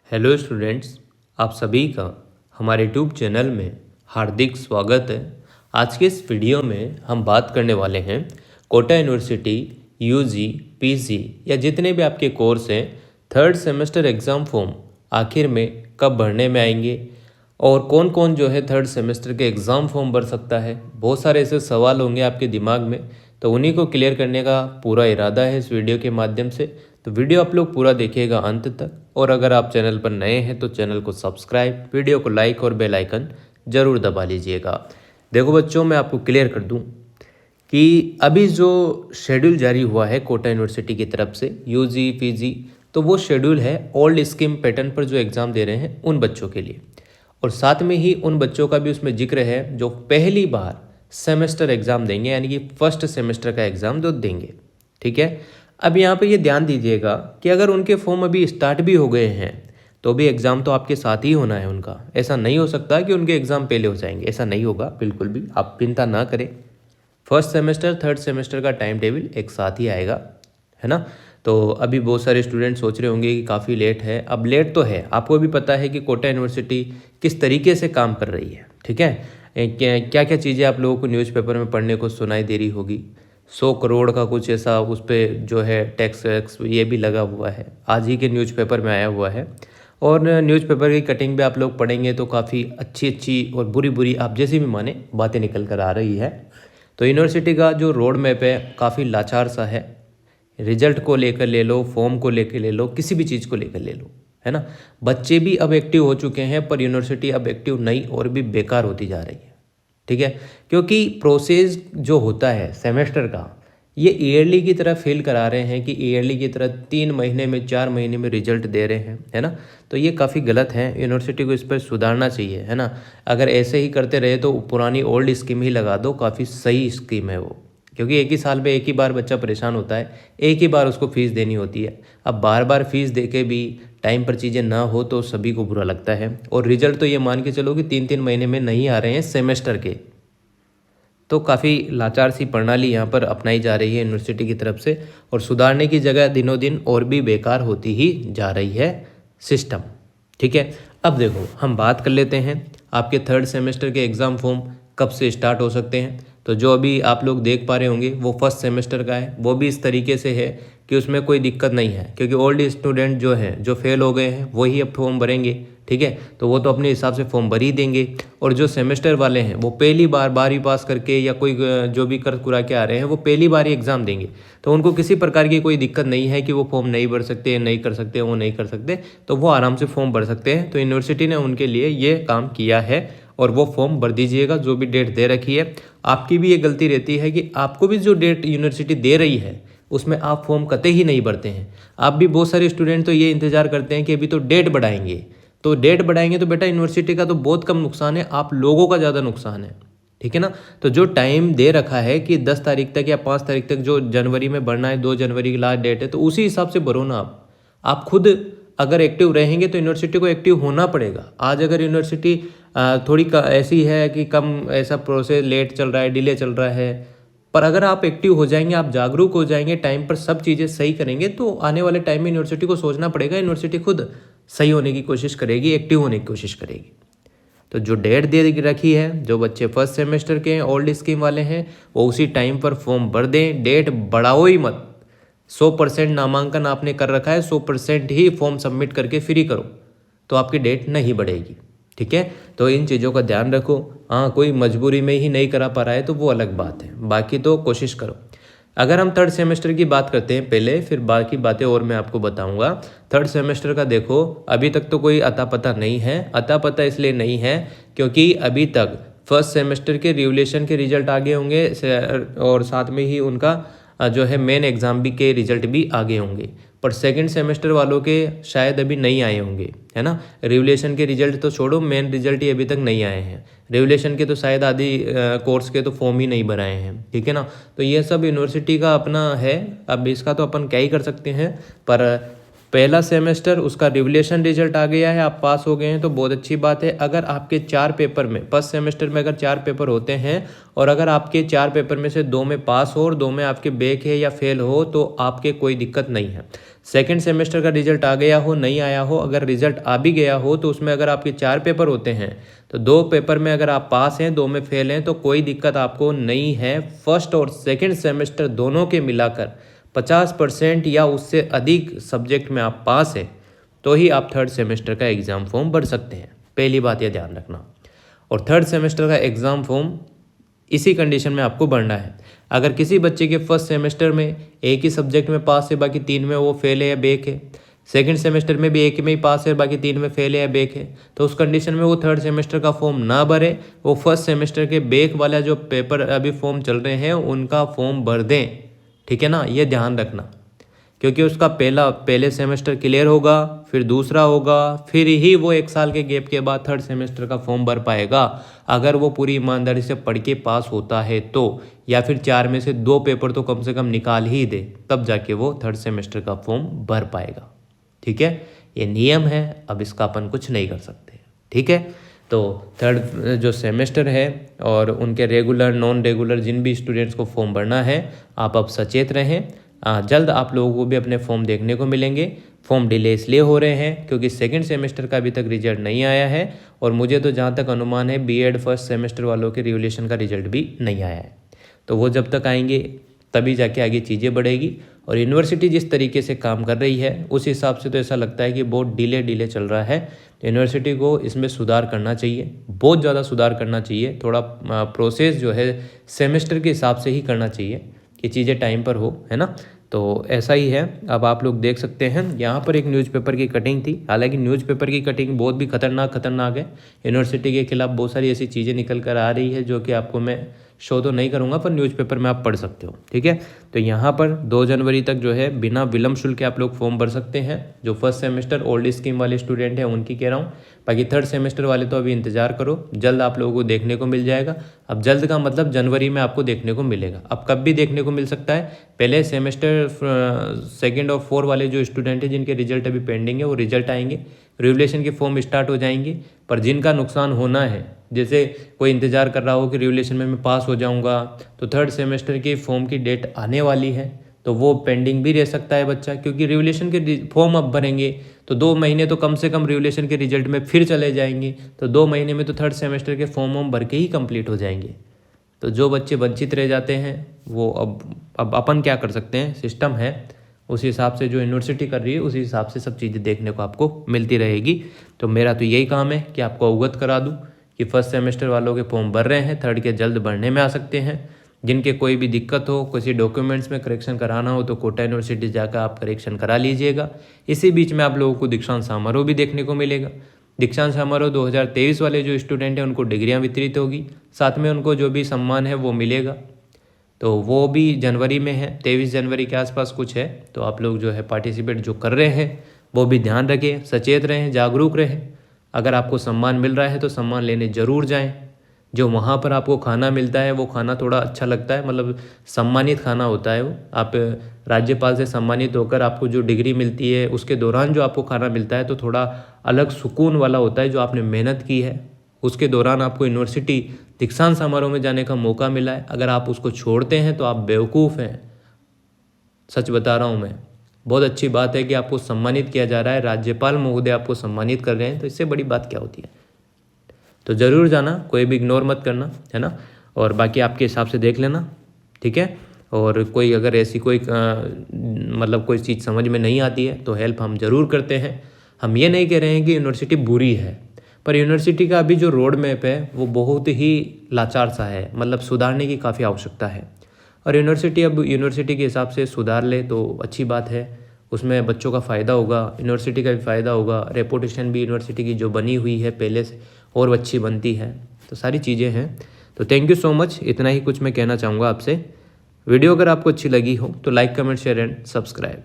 Hello students, आप सभी का हमारे यूट्यूब चैनल में हार्दिक स्वागत है। आज के इस वीडियो में हम बात करने वाले हैं कोटा यूनिवर्सिटी यूजी, पीजी या जितने भी आपके कोर्स हैं, थर्ड सेमेस्टर एग्ज़ाम फॉर्म आखिर में कब भरने में आएंगे और कौन कौन जो है थर्ड सेमेस्टर के एग्ज़ाम फॉर्म भर सकता है। बहुत सारे ऐसे सवाल होंगे आपके दिमाग में, तो उन्हीं को क्लियर करने का पूरा इरादा है इस वीडियो के माध्यम से। तो वीडियो आप लोग पूरा देखिएगा अंत तक, और अगर आप चैनल पर नए हैं तो चैनल को सब्सक्राइब, वीडियो को लाइक और बेल आइकन ज़रूर दबा लीजिएगा। देखो बच्चों, मैं आपको क्लियर कर दूं कि अभी जो शेड्यूल जारी हुआ है कोटा यूनिवर्सिटी की तरफ से यूजी पीजी, तो वो शेड्यूल है ओल्ड स्कीम पैटर्न पर जो एग्ज़ाम दे रहे हैं उन बच्चों के लिए, और साथ में ही उन बच्चों का भी उसमें जिक्र है जो पहली बार सेमेस्टर एग्ज़ाम देंगे, यानी कि फर्स्ट सेमेस्टर का एग्ज़ाम जो देंगे। ठीक है, अब यहाँ पे ये ध्यान दीजिएगा कि अगर उनके फॉर्म अभी स्टार्ट भी हो गए हैं तो भी एग्ज़ाम तो आपके साथ ही होना है उनका। ऐसा नहीं हो सकता कि उनके एग्ज़ाम पहले हो जाएंगे, ऐसा नहीं होगा बिल्कुल भी, आप चिंता ना करें। फर्स्ट सेमेस्टर थर्ड सेमेस्टर का टाइम टेबल एक साथ ही आएगा, है ना। तो अभी बहुत सारे स्टूडेंट सोच रहे होंगे कि काफ़ी लेट है। अब लेट तो है, आपको भी पता है कि कोटा यूनिवर्सिटी किस तरीके से काम कर रही है। ठीक है, क्या क्या चीज़ें आप लोगों को न्यूज़पेपर में पढ़ने को सुनाई दे रही होगी। 100 करोड़ का कुछ ऐसा उस पर जो है टैक्स वैक्स ये भी लगा हुआ है, आज ही के न्यूज़पेपर में आया हुआ है। और न्यूज़पेपर की कटिंग पे आप लोग पढ़ेंगे तो काफ़ी अच्छी अच्छी और बुरी बुरी, आप जैसी भी माने, बातें निकल कर आ रही है। तो यूनिवर्सिटी का जो रोड मैप है काफ़ी लाचार सा है। रिजल्ट को लेकर ले लो, फॉर्म को लेकर ले लो, किसी भी चीज़ को लेकर ले लो, है ना। बच्चे भी अब एक्टिव हो चुके हैं, पर यूनिवर्सिटी अब एक्टिव नहीं और भी बेकार होती जा रही है। ठीक है, क्योंकि प्रोसेस जो होता है सेमेस्टर का, ये ईयरली की तरह फील करा रहे हैं कि ईयरली की तरह 3 महीने में 4 महीने में रिजल्ट दे रहे हैं, है ना। तो ये काफ़ी गलत है, यूनिवर्सिटी को इस पर सुधारना चाहिए, है ना। अगर ऐसे ही करते रहे तो पुरानी ओल्ड स्कीम ही लगा दो, काफ़ी सही स्कीम है वो। क्योंकि एक ही साल में एक ही बार बच्चा परेशान होता है, एक ही बार उसको फ़ीस देनी होती है। अब बार बार फीस दे के भी टाइम पर चीज़ें ना हो तो सभी को बुरा लगता है। और रिजल्ट तो ये मान के चलो कि 3-3 महीने में नहीं आ रहे हैं सेमेस्टर के। तो काफ़ी लाचार सी प्रणाली यहाँ पर अपनाई जा रही है यूनिवर्सिटी की तरफ से, और सुधारने की जगह दिनों दिन और भी बेकार होती ही जा रही है सिस्टम। ठीक है, अब देखो हम बात कर लेते हैं आपके थर्ड सेमेस्टर के एग्ज़ाम फॉर्म कब से स्टार्ट हो सकते हैं। तो जो अभी आप लोग देख पा रहे होंगे वो फर्स्ट सेमेस्टर का है, वो भी इस तरीके से है कि उसमें कोई दिक्कत नहीं है, क्योंकि ओल्ड स्टूडेंट जो हैं जो फेल हो गए हैं वही अब फॉर्म भरेंगे। ठीक है, तो वो तो अपने हिसाब से फॉर्म भर ही देंगे। और जो सेमेस्टर वाले हैं वो पहली बार 12वीं पास करके या कोई जो भी कर कुरा के आ रहे हैं वो पहली बार ही एग्ज़ाम देंगे, तो उनको किसी प्रकार की कोई दिक्कत नहीं है कि वो फॉर्म नहीं भर सकते, नहीं कर सकते, वो नहीं कर सकते, तो वो आराम से फॉर्म भर सकते हैं। तो यूनिवर्सिटी ने उनके लिए ये काम किया है, और वो फॉर्म भर दीजिएगा जो भी डेट दे रखी है। आपकी भी ये गलती रहती है कि आपको भी जो डेट यूनिवर्सिटी दे रही है उसमें आप फॉर्म कतई ही नहीं भरते हैं। आप भी, बहुत सारे स्टूडेंट तो ये इंतज़ार करते हैं कि अभी तो डेट बढ़ाएंगे, तो डेट बढ़ाएंगे तो बेटा यूनिवर्सिटी का तो बहुत कम नुकसान है, आप लोगों का ज़्यादा नुकसान है। ठीक है ना। तो जो टाइम दे रखा है कि 10 तारीख तक या 5 तारीख तक जो जनवरी में भरना है, 2 जनवरी की लास्ट डेट है, तो उसी हिसाब से भरो ना। आप खुद अगर एक्टिव रहेंगे तो यूनिवर्सिटी को एक्टिव होना पड़ेगा। आज अगर यूनिवर्सिटी थोड़ी ऐसी है कि कम ऐसा प्रोसेस लेट चल रहा है, डिले चल रहा है, पर अगर आप एक्टिव हो जाएंगे, आप जागरूक हो जाएंगे, टाइम पर सब चीज़ें सही करेंगे, तो आने वाले टाइम में यूनिवर्सिटी को सोचना पड़ेगा, यूनिवर्सिटी खुद सही होने की कोशिश करेगी, एक्टिव होने की कोशिश करेगी। तो जो डेट दे रखी है, जो बच्चे फर्स्ट सेमेस्टर के ओल्ड स्कीम वाले हैं वो उसी टाइम पर फॉर्म भर दें, डेट बढ़ाओ ही मत। 100% नामांकन आपने कर रखा है, 100% ही फॉर्म सबमिट करके फ्री करो, तो आपकी डेट नहीं बढ़ेगी। ठीक है, तो इन चीज़ों का ध्यान रखो। हाँ, कोई मजबूरी में ही नहीं करा पा रहा है तो वो अलग बात है, बाकी तो कोशिश करो। अगर हम थर्ड सेमेस्टर की बात करते हैं पहले, फिर बाकी बातें और मैं आपको बताऊंगा। थर्ड सेमेस्टर का देखो, अभी तक तो कोई अता पता नहीं है। अता पता इसलिए नहीं है क्योंकि अभी तक फर्स्ट सेमेस्टर के रिवोल्यूशन के रिजल्ट आगे होंगे, और साथ में ही उनका जो है मेन एग्ज़ाम भी के रिजल्ट भी आगे होंगे, पर सेकंड सेमेस्टर वालों के शायद अभी नहीं आए होंगे, है ना। रिवोल्यूशन के रिजल्ट तो छोड़ो, मेन रिजल्ट ही अभी तक नहीं आए हैं। रिवोल्यूशन के तो शायद आदि कोर्स के तो फॉर्म ही नहीं भराए हैं। ठीक है ना। तो ये सब यूनिवर्सिटी का अपना है, अब इसका तो अपन क्या ही कर सकते हैं, पर पहला सेमेस्टर उसका रिवलेशन रिजल्ट आ गया है, आप पास हो गए हैं तो बहुत अच्छी बात है। अगर आपके 4 पेपर में, फर्स्ट सेमेस्टर में अगर 4 पेपर होते हैं और अगर आपके 4 पेपर में से 2 में पास हो और 2 में आपके बैक है या फेल हो तो आपके कोई दिक्कत नहीं है। सेकेंड सेमेस्टर का रिजल्ट आ गया हो, नहीं आया हो, अगर रिजल्ट आ भी गया हो तो उसमें अगर आपके 4 पेपर होते हैं तो 2 पेपर में अगर आप पास हैं, 2 में फेल हैं तो कोई दिक्कत आपको नहीं है। फर्स्ट और सेकेंड सेमेस्टर दोनों के मिलाकर 50% या उससे अधिक सब्जेक्ट में आप पास हैं तो ही आप थर्ड सेमेस्टर का एग्ज़ाम फॉर्म भर सकते हैं। पहली बात यह ध्यान रखना। और थर्ड सेमेस्टर का एग्ज़ाम फॉर्म इसी कंडीशन में आपको भरना है। अगर किसी बच्चे के फर्स्ट सेमेस्टर में एक ही सब्जेक्ट में पास है, बाकी 3 में वो फेल है या बैक है, सेकंड सेमेस्टर में भी एक में ही पास है, बाकी 3 में फेल है या बैक है, तो उस कंडीशन में वो थर्ड सेमेस्टर का फॉर्म ना भरे, वो फर्स्ट सेमेस्टर के बैक वाला जो पेपर अभी फॉर्म चल रहे हैं उनका फॉर्म भर दें। ठीक है ना, ये ध्यान रखना, क्योंकि उसका पहले सेमेस्टर क्लियर होगा, फिर दूसरा होगा, फिर ही वो 1 साल के गैप के बाद थर्ड सेमेस्टर का फॉर्म भर पाएगा। अगर वो पूरी ईमानदारी से पढ़ के पास होता है तो, या फिर 4 में से 2 पेपर तो कम से कम निकाल ही दे, तब जाके वो थर्ड सेमेस्टर का फॉर्म भर पाएगा। ठीक है, ये नियम है, अब इसका अपन कुछ नहीं कर सकते। ठीक है, तो थर्ड जो सेमेस्टर है और उनके रेगुलर नॉन रेगुलर जिन भी स्टूडेंट्स को फॉर्म भरना है, आप अब सचेत रहें। जल्द आप लोगों को भी अपने फॉर्म देखने को मिलेंगे। फॉर्म डिले इसलिए हो रहे हैं क्योंकि सेकंड सेमेस्टर का अभी तक रिजल्ट नहीं आया है और मुझे तो जहाँ तक अनुमान है बीएड फर्स्ट सेमेस्टर वालों के रिवोल्यूशन का रिजल्ट भी नहीं आया है। तो वो जब तक आएंगे तभी जाके आगे चीज़ें बढ़ेगी। और यूनिवर्सिटी जिस तरीके से काम कर रही है उस हिसाब से तो ऐसा लगता है कि बहुत डिले चल रहा है। यूनिवर्सिटी को इसमें सुधार करना चाहिए, बहुत ज़्यादा सुधार करना चाहिए। थोड़ा प्रोसेस जो है सेमेस्टर के हिसाब से ही करना चाहिए कि चीज़ें टाइम पर हो, है ना। तो ऐसा ही है। अब आप लोग देख सकते हैं यहाँ पर एक न्यूज़पेपर की कटिंग थी। हालांकि न्यूज़पेपर की कटिंग बहुत भी खतरनाक है। यूनिवर्सिटी के खिलाफ बहुत सारी ऐसी चीज़ें निकल कर आ रही है जो कि आपको मैं शो तो नहीं करूँगा, पर न्यूज़पेपर में आप पढ़ सकते हो। ठीक है, तो यहाँ पर 2 जनवरी तक जो है बिना विलम्ब शुल्क के आप लोग फॉर्म भर सकते हैं। जो फर्स्ट सेमेस्टर ओल्ड स्कीम वाले स्टूडेंट हैं उनकी कह रहा हूँ, बाकी थर्ड सेमेस्टर वाले तो अभी इंतजार करो, जल्द आप लोगों को देखने को मिल जाएगा। अब जल्द का मतलब जनवरी में आपको देखने को मिलेगा। अब कब भी देखने को मिल सकता है, पहले सेमेस्टर सेकेंड और 4 वाले जो स्टूडेंट हैं जिनके रिजल्ट अभी पेंडिंग है वो रिजल्ट आएंगे, रिवोल्यूशन के फॉर्म स्टार्ट हो जाएंगे। पर जिनका नुकसान होना है, जैसे कोई इंतज़ार कर रहा हो कि रिवोल्यूशन में मैं पास हो जाऊंगा तो थर्ड सेमेस्टर की फॉर्म की डेट आने वाली है, तो वो पेंडिंग भी रह सकता है बच्चा, क्योंकि रिवोल्यूशन के फॉर्म अब भरेंगे तो 2 महीने तो कम से कम रिवोल्यूशन के रिजल्ट में फिर चले जाएंगे, तो 2 महीने में तो थर्ड सेमेस्टर के फॉर्म भर के ही कंप्लीट हो जाएंगे। तो जो बच्चे वंचित रह जाते हैं वो अब अपन क्या कर सकते हैं, सिस्टम है उस हिसाब से, जो यूनिवर्सिटी कर रही है उसी हिसाब से सब चीज़ें देखने को आपको मिलती रहेगी। तो मेरा तो यही काम है कि आपको अवगत करा दूँ कि फर्स्ट सेमेस्टर वालों के फॉर्म भर रहे हैं, थर्ड के जल्द भरने में आ सकते हैं। जिनके कोई भी दिक्कत हो, किसी डॉक्यूमेंट्स में करेक्शन कराना हो तो कोटा यूनिवर्सिटी जाकर आप करेक्शन करा लीजिएगा। इसी बीच में आप लोगों को दीक्षांत समारोह भी देखने को मिलेगा। दीक्षांत समारोह 2023 वाले जो स्टूडेंट हैं उनको डिग्रियां वितरित होगी, साथ में उनको जो भी सम्मान है वो मिलेगा। तो वो भी जनवरी में है, 23 जनवरी के आसपास कुछ है। तो आप लोग जो है पार्टिसिपेट जो कर रहे हैं वो भी ध्यान रखें, सचेत रहें, जागरूक रहें। अगर आपको सम्मान मिल रहा है तो सम्मान लेने ज़रूर जाएं। जो वहाँ पर आपको खाना मिलता है वो खाना थोड़ा अच्छा लगता है, मतलब सम्मानित खाना होता है वो। आप राज्यपाल से सम्मानित होकर आपको जो डिग्री मिलती है उसके दौरान जो आपको खाना मिलता है तो थोड़ा अलग सुकून वाला होता है। जो आपने मेहनत की है उसके दौरान आपको यूनिवर्सिटी दीक्षांत समारोह में जाने का मौका मिला है, अगर आप उसको छोड़ते हैं तो आप बेवकूफ़ हैं। सच बता रहा हूँ मैं। बहुत अच्छी बात है कि आपको सम्मानित किया जा रहा है, राज्यपाल महोदय आपको सम्मानित कर रहे हैं, तो इससे बड़ी बात क्या होती है। तो ज़रूर जाना, कोई भी इग्नोर मत करना, है ना। और बाकी आपके हिसाब से देख लेना, ठीक है। और कोई अगर ऐसी कोई मतलब कोई चीज़ समझ में नहीं आती है तो हेल्प हम ज़रूर करते हैं। हम ये नहीं कह रहे हैं कि यूनिवर्सिटी बुरी है, पर यूनिवर्सिटी का अभी जो रोड मैप है वो बहुत ही लाचार सा है, मतलब सुधारने की काफ़ी आवश्यकता है। और यूनिवर्सिटी अब यूनिवर्सिटी के हिसाब से सुधार ले तो अच्छी बात है, उसमें बच्चों का फ़ायदा होगा, यूनिवर्सिटी का भी फ़ायदा होगा, रेपुटेशन भी यूनिवर्सिटी की जो बनी हुई है पहले से और अच्छी बनती है। तो सारी चीज़ें हैं। तो थैंक यू सो मच, इतना ही कुछ मैं कहना चाहूँगा आपसे। वीडियो अगर आपको अच्छी लगी हो तो like, comment, share and subscribe.